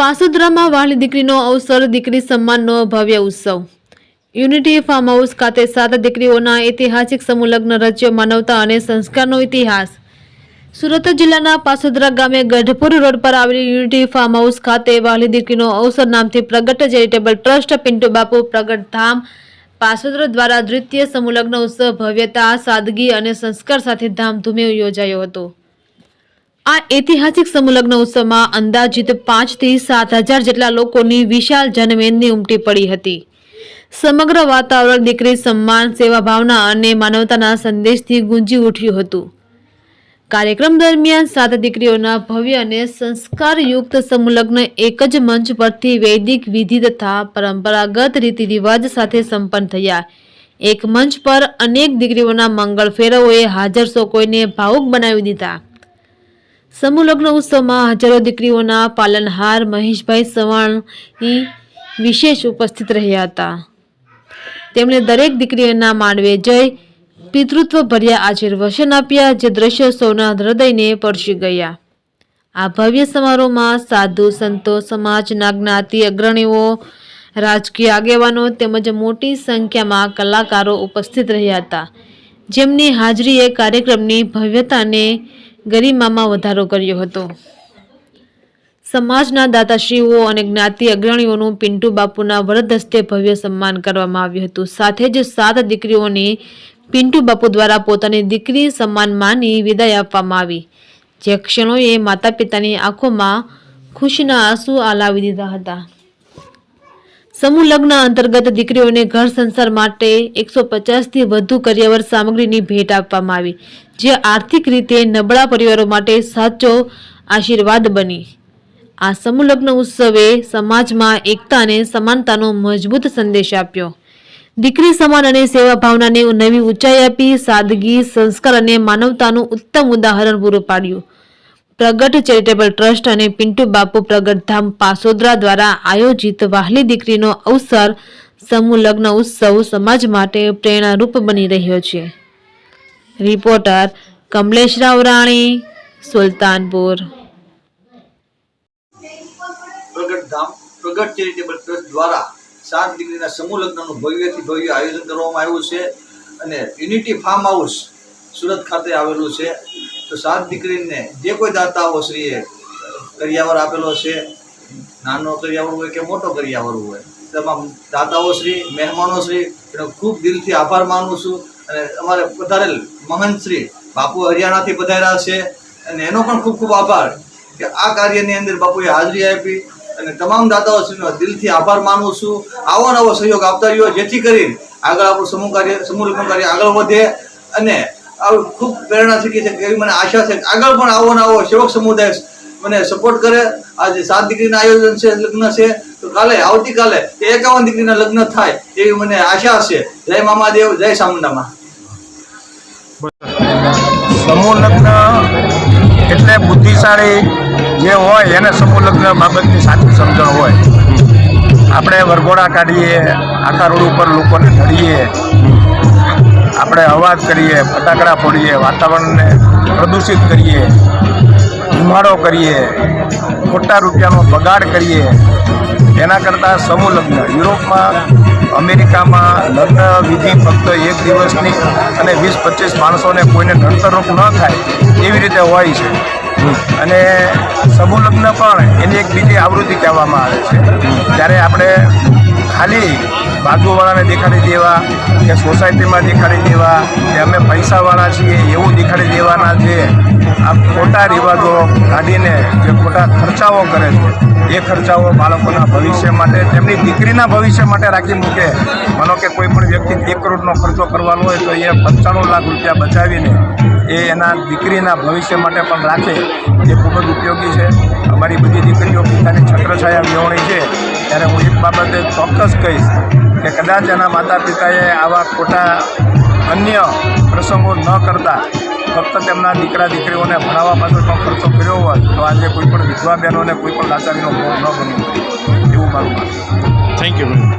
પાસોદરામાં વહાલી દીકરીનો અવસર દીકરી સન્માનનો ભવ્ય ઉત્સવ। યુનિટી ફાર્મ હાઉસ ખાતે 7 દીકરીઓના ઐતિહાસિક સમૂહ લગ્ન રચ્યો માનવતા અને સંસ્કારનો ઇતિહાસ। સુરત જિલ્લાના પાસોદરા ગામે ગઢપુર રોડ પર આવેલી યુનિટી ફાર્મ હાઉસ ખાતે વહાલી દીકરીનો અવસર નામથી પ્રગટ ચેરિટેબલ ટ્રસ્ટ પિન્ટુ બાપુ પ્રગટ ધામ પાસોદરા દ્વારા દ્વિતીય સમૂહ લગ્ન ઉત્સવ ભવ્યતા, સાદગી અને સંસ્કાર સાથે ધામધૂમે યોજાયો હતો। આ ઐતિહાસિક સમૂહ લગ્ન ઉત્સવમાં અંદાજિત 5 થી 7,000 જેટલા લોકોની વિશાળ જનમેદની ઉમટી પડી હતી। સમગ્ર વાતાવરણ દીકરી સન્માન, સેવા ભાવના અને માનવતાના સંદેશથી ગુંજી ઉઠ્યું હતું। કાર્યક્રમ દરમિયાન 7 દીકરીઓના ભવ્ય અને સંસ્કારયુક્ત સમૂહ લગ્ન એક જ મંચ પરથી વૈદિક વિધિ તથા પરંપરાગત રીતિ રિવાજ સાથે સંપન્ન થયા। એક મંચ પર અનેક દીકરીઓના મંગળ ફેરવોએ હાજર સૌ કોઈને ભાવુક બનાવી દીધા। સમૂહ લગ્ન ઉત્સવમાં હજારો દીકરીઓના પાલનહાર મહેશભાઈ સવાણી વિશેષ ઉપસ્થિત રહ્યા હતા। તેમણે દરેક દીકરીઓના માંડવે જઈ પિતૃત્વ ભર્યા આશીર્વચન આપ્યા, જે દ્રશ્યો સૌના હૃદયને સ્પર્શી ગયા। આ ભવ્ય સમારોહમાં સાધુ સંતો, સમાજના જ્ઞાતિ અગ્રણીઓ, રાજકીય આગેવાનો તેમજ મોટી સંખ્યામાં કલાકારો ઉપસ્થિત રહ્યા હતા, જેમની હાજરીએ કાર્યક્રમની ભવ્યતા અને ગરિમામાં વધારો કર્યો હતો। સમાજના દાતાશ્રીઓ અને જ્ઞાતિ અગ્રણીઓનું પિન્ટુ બાપુના વરદ હસ્તે ભવ્ય સન્માન કરવામાં આવ્યું હતું। સાથે જ 7 દીકરીઓને પિન્ટુ બાપુ દ્વારા પોતાની દીકરી સન્માન માની વિદાય આપવામાં આવી, જે ક્ષણોએ માતા પિતાની આંખોમાં ખુશીના આંસુ આલાવી દીધા હતા। સમૂહ લગ્ન અંતર્ગત દીકરીઓને ઘર સંસાર માટે 150 થી વધુ કરિયાવર સામગ્રીની ભેટ આપવામાં આવી, જે આર્થિક રીતે નબળા પરિવારો માટે સાચો આશીર્વાદ બની। આ સમૂહ લગ્ન ઉત્સવે સમાજમાં એકતા અને સમાનતાનો મજબૂત સંદેશ આપ્યો, દીકરી સમાન અને સેવા ભાવનાને નવી ઊંચાઈ આપી, સાદગી, સંસ્કાર અને માનવતાનું ઉત્તમ ઉદાહરણ પૂરું પાડ્યું। પ્રગટ ચેરિટેબલ ટ્રસ્ટ અને પિન્ટુ બાપુ પ્રગટ ધામ પાસોદરા દ્વારા આયોજિત વહાલી દીકરીનો અવસર સમૂહ લગ્ન ઉત્સવ સમાજ માટે પ્રેરણારૂપ બની રહ્યો છે। રિપોર્ટર કમલેશ રાવરાણી, સુલતાનપુર। પ્રગટ ધામ પ્રગટ ચેરિટેબલ ટ્રસ્ટ દ્વારા 7 દીકરીના સમૂહ લગ્નનું ભવ્યથી ભવ્ય આયોજન કરવામાં આવ્યું છે અને યુનિટી ફાર્મ હાઉસ સુરત ખાતે આવેલું છે। તો 7 દીકરીને જે કોઈ દાતાઓ શ્રીએ કરિયાવર આપેલો છે, નાનો કરિયાવર હોય કે મોટો કરિયાવર હોય, તમામ દાતાઓ શ્રી, મહેમાનો શ્રી, એનો ખૂબ દિલથી આભાર માનું છું। અને અમારે પધારેલ મહંત શ્રી બાપુ હરિયાણાથી પધાર્યા છે અને એનો પણ ખૂબ ખૂબ આભાર કે આ કાર્યની અંદર બાપુએ હાજરી આપી અને તમામ દાતાઓ શ્રીનો દિલથી આભાર માનું છું। આવો નવો સહયોગ આપતા રહ્યો, જેથી કરીને આગળ આપણું સમૂહ લગ્ન કાર્ય આગળ વધે અને આવું ખૂબ પ્રેરણા શીખી છે એવી મને આશા છે કે આગળ પણ આવો નવો સેવક સમુદાય મને સપોર્ટ કરે। આજે 7 દીકરીના આયોજન છે, લગ્ન છે, તો આવતીકાલે 51 દીકરીના લગ્ન થાય એવી મને આશા છે। જય મામાદેવ, જય ચામુંડામાં। સમૂહ લગ્ન એટલે બુદ્ધિશાળી જે હોય એને સમૂહ લગ્ન બાબતની સાચી સમજણ હોય। આપણે વરઘોડા કાઢીએ, આખા રોડ ઉપર લોકોને ધડીએ, આપણે અવાજ કરીએ, ફટાકડા ફોડીએ, વાતાવરણને પ્રદૂષિત કરીએ, ધુમાડો કરીએ, ખોટા રૂપિયાનો બગાડ કરીએ, એના કરતાં સમૂહ લગ્ન યુરોપમાં, અમેરિકામાં લગ્ન વિધિ ફક્ત 1 દિવસની અને 20-25 માણસોને કોઈને નડતરરૂપ ન થાય એવી રીતે હોય છે। અને સમૂહ લગ્ન પણ એની એક બીજી આવૃત્તિ કહેવામાં આવે છે, જ્યારે આપણે ખાલી બાજુવાળાને દેખાડી દેવા કે સોસાયટીમાં દેખાડી દેવા કે અમે પૈસાવાળા છીએ એવું દેખાડી દેવાના જે આ ખોટા રિવાજો કાઢીને જે ખોટા ખર્ચાઓ કરે છે, એ ખર્ચાઓ બાળકોના ભવિષ્ય માટે, તેમની દીકરીના ભવિષ્ય માટે રાખી મૂકે। માનો કે કોઈ પણ વ્યક્તિ 1 કરોડનો ખર્ચો કરવાનો હોય તો એ 95 લાખ રૂપિયા બચાવીને એ એના દીકરીના ભવિષ્ય માટે પણ રાખે, એ ખૂબ જ ઉપયોગી છે। અમારી બધી દીકરીઓ પિતાની છત્રછાયા વિહોણી છે, ત્યારે હું એક બાબતે ચોક્કસ કહીશ કે કદાચ એના માતા પિતાએ આવા ખોટા અન્ય પ્રસંગો ન કરતા ફક્ત તેમના દીકરા દીકરીઓને ભણાવવા પાછળ પણ ખર્ચો કર્યો હોત તો આજે કોઈ પણ વિધવા બહેનોને કોઈ પણ લાચારીનો ભોગ ન બન્યો એવું મારું માનવું છે। Thank you.